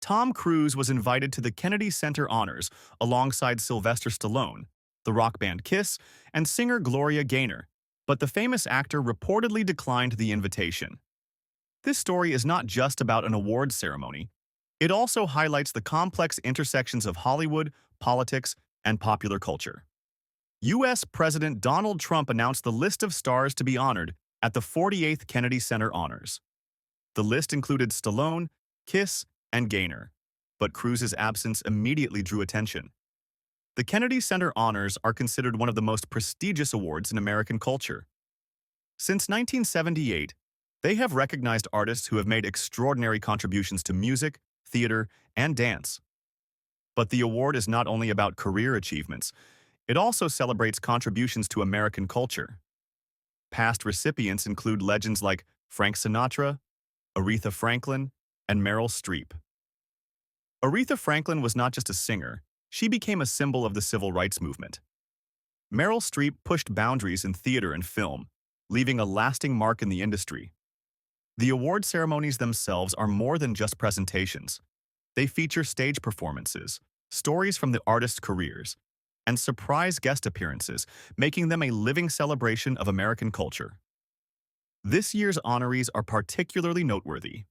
Tom Cruise was invited to the Kennedy Center Honors alongside Sylvester Stallone, the rock band Kiss, and singer Gloria Gaynor, but the famous actor reportedly declined the invitation. This story is not just about an awards ceremony. It also highlights the complex intersections of Hollywood, politics, and popular culture. U.S. President Donald Trump announced the list of stars to be honored at the 48th Kennedy Center Honors. The list included Stallone, Kiss, and Gaynor, but Cruise's absence immediately drew attention. The Kennedy Center Honors are considered one of the most prestigious awards in American culture. Since 1978, they have recognized artists who have made extraordinary contributions to music, theater, and dance. But the award is not only about career achievements, it also celebrates contributions to American culture. Past recipients include legends like Frank Sinatra, Aretha Franklin, and Meryl Streep. Aretha Franklin was not just a singer, she became a symbol of the civil rights movement. Meryl Streep pushed boundaries in theater and film, leaving a lasting mark in the industry. The award ceremonies themselves are more than just presentations. They feature stage performances, stories from the artists' careers, and surprise guest appearances, making them a living celebration of American culture. This year's honorees are particularly noteworthy.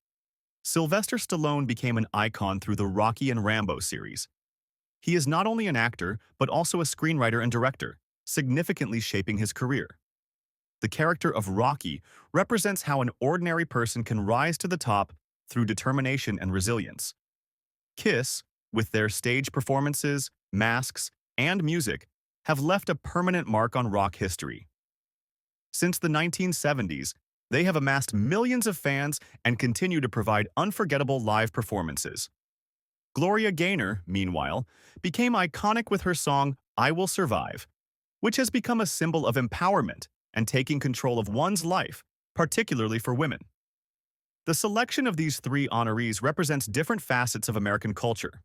Sylvester Stallone became an icon through the Rocky and Rambo series. He is not only an actor, but also a screenwriter and director, significantly shaping his career. The character of Rocky represents how an ordinary person can rise to the top through determination and resilience. Kiss, with their stage performances, masks, and music, have left a permanent mark on rock history. Since the 1970s, they have amassed millions of fans and continue to provide unforgettable live performances. Gloria Gaynor, meanwhile, became iconic with her song "I Will Survive," which has become a symbol of empowerment and taking control of one's life, particularly for women. The selection of these three honorees represents different facets of American culture.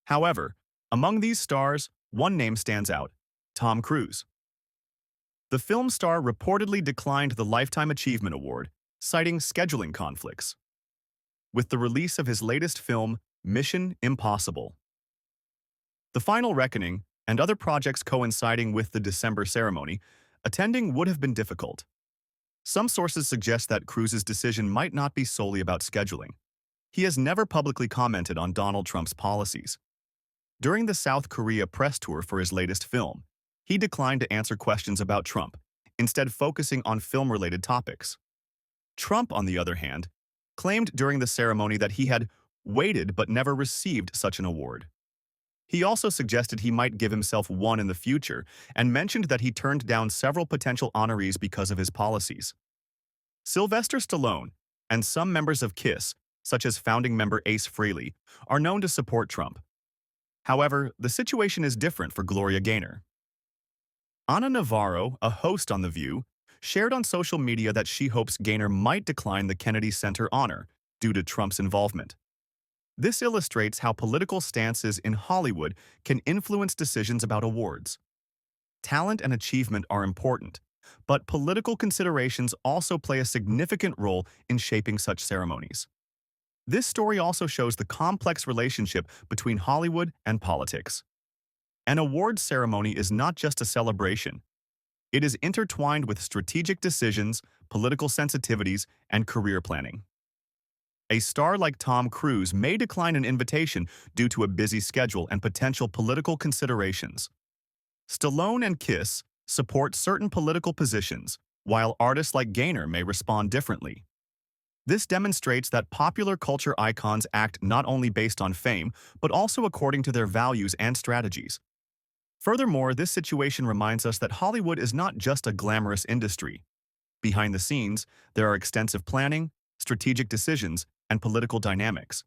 However, among these stars, one name stands out: Tom Cruise. The film star reportedly declined the Lifetime Achievement Award, citing scheduling conflicts. With the release of his latest film, Mission: Impossible, The Final Reckoning, and other projects coinciding with the December ceremony, attending would have been difficult. Some sources suggest that Cruise's decision might not be solely about scheduling. He has never publicly commented on Donald Trump's policies. During the South Korea press tour for his latest film, he declined to answer questions about Trump, instead focusing on film-related topics. Trump, on the other hand, claimed during the ceremony that he had waited but never received such an award. He also suggested he might give himself one in the future and mentioned that he turned down several potential honorees because of his policies. Sylvester Stallone and some members of Kiss, such as founding member Ace Frehley, are known to support Trump. However, the situation is different for Gloria Gaynor. Ana Navarro, a host on The View, shared on social media that she hopes Gaynor might decline the Kennedy Center honor due to Trump's involvement. This illustrates how political stances in Hollywood can influence decisions about awards. Talent and achievement are important, but political considerations also play a significant role in shaping such ceremonies. This story also shows the complex relationship between Hollywood and politics. An awards ceremony is not just a celebration. It is intertwined with strategic decisions, political sensitivities, and career planning. A star like Tom Cruise may decline an invitation due to a busy schedule and potential political considerations. Stallone and Kiss support certain political positions, while artists like Gaynor may respond differently. This demonstrates that popular culture icons act not only based on fame, but also according to their values and strategies. Furthermore, this situation reminds us that Hollywood is not just a glamorous industry. Behind the scenes, there are extensive planning, strategic decisions, and political dynamics.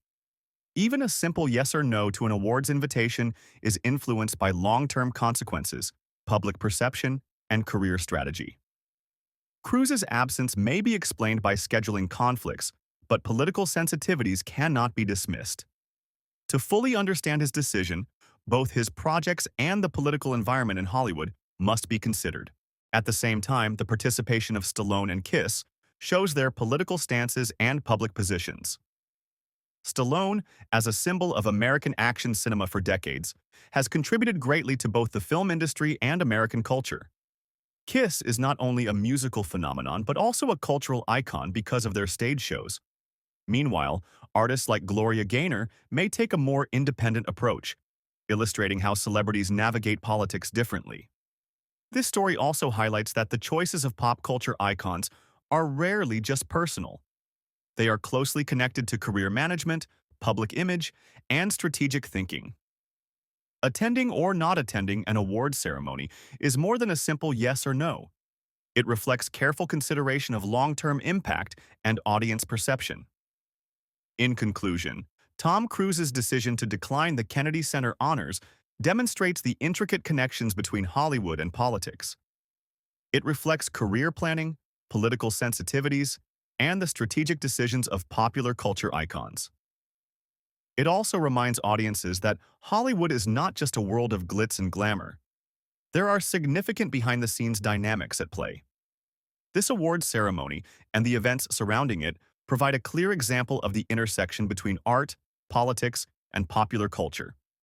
Even a simple yes or no to an awards invitation is influenced by long-term consequences, public perception, and career strategy. Cruise's absence may be explained by scheduling conflicts, but political sensitivities cannot be dismissed. To fully understand his decision, both his projects and the political environment in Hollywood must be considered. At the same time, the participation of Stallone and Kiss shows their political stances and public positions. Stallone, as a symbol of American action cinema for decades, has contributed greatly to both the film industry and American culture. Kiss is not only a musical phenomenon but also a cultural icon because of their stage shows. Meanwhile, artists like Gloria Gaynor may take a more independent approach, illustrating how celebrities navigate politics differently. This story also highlights that the choices of pop culture icons are rarely just personal. They are closely connected to career management, public image, and strategic thinking. Attending or not attending an awards ceremony is more than a simple yes or no. It reflects careful consideration of long-term impact and audience perception. In conclusion, Tom Cruise's decision to decline the Kennedy Center honors demonstrates the intricate connections between Hollywood and politics. It reflects career planning, political sensitivities, and the strategic decisions of popular culture icons. It also reminds audiences that Hollywood is not just a world of glitz and glamour. There are significant behind-the-scenes dynamics at play. This awards ceremony and the events surrounding it provide a clear example of the intersection between art, politics, and popular culture.